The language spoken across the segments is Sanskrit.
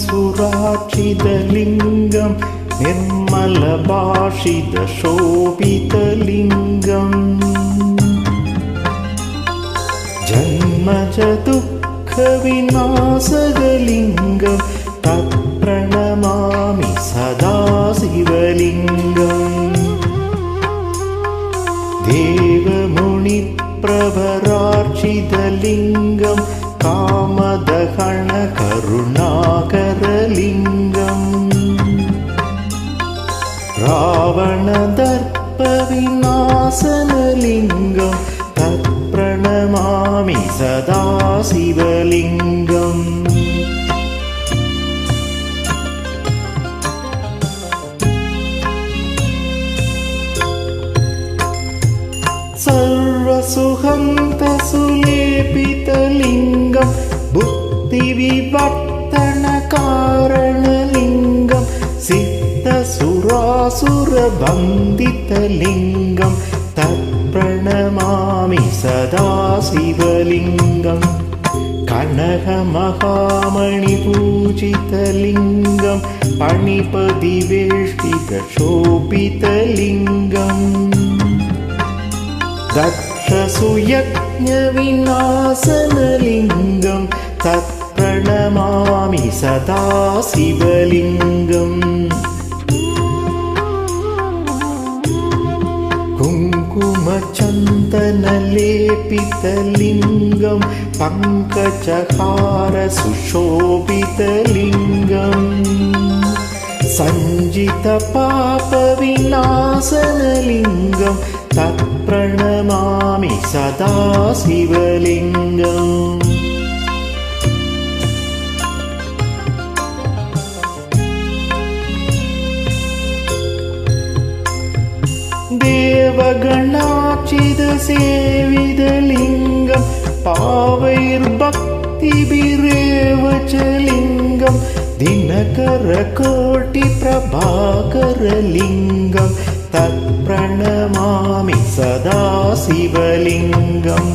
सुरार्चितलिङ्गं निर्मलभाषितशोभितलिङ्गम् जन्मज दुःखविनाशकलिङ्गं तत्प्रणमामि सदा शिवलिङ्गम् देवमुनिप्रवरार्चितलिङ्गं कामदहनकरुणाकरलिङ्गम् रावणदर्पविनाशनलिङ्गं तत्प्रणमामि सदा शिवलिङ्गम् सर्वसुहन्तसुलेपितलिङ्गं बुद्धिविवर्तनकारणलिङ्गं सिद्धसुरासुरबन्धितलिङ्गं तत्प्रणमामि सदा शिवलिङ्गम् कनकमहामणिपूजितलिङ्गं पणिपदिवेष्टितशोभितलिङ्गम् दक्षसुयज्ञविनाशनलिङ्गं तत्प्रणमामि सदा शिवलिङ्गम् कुङ्कुमचन्दनलेपितलिङ्गं पङ्कजहारसुशोभितलिङ्गम् सञ्जितपापविनाशनलिङ्गं तत्प्रणमामि सदा शिवलिङ्गम् देवगणार्चितसेवितलिङ्गं पावैर्भक्तिभिरेव च लिङ्गं दिनकरकोटिप्रभाकरलिङ्गं तत्प्रणमामि सदा शिवलिङ्गम्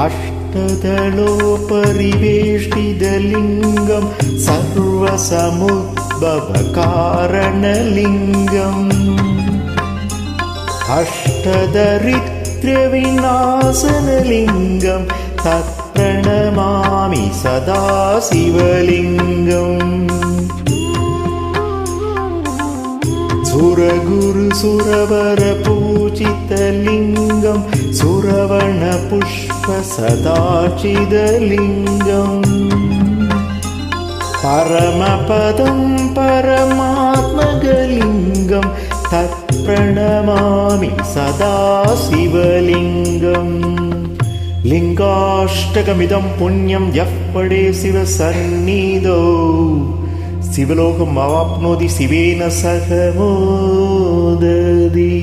अष्टदलोपरिवेष्टितलिङ्गं सर्वसमुद्भवकारणलिङ्गम् अष्टदरिद्र्यविनाशनलिङ्गं तत्प्रणमामि सदा शिवलिङ्गम् सुरगुरुसुरवरपूजितलिङ्गं सुरवणपुष्पसदाचितलिङ्गम् परमपदं परमात्मकलिङ्गं तत्प्रणमामि सदा शिवलिङ्गम् लिङ्गाष्टकमिदं पुण्यं यः पठे शिवसन्निधौ शिवलोकम् अवाप्नोति शिवेन सह मोदति।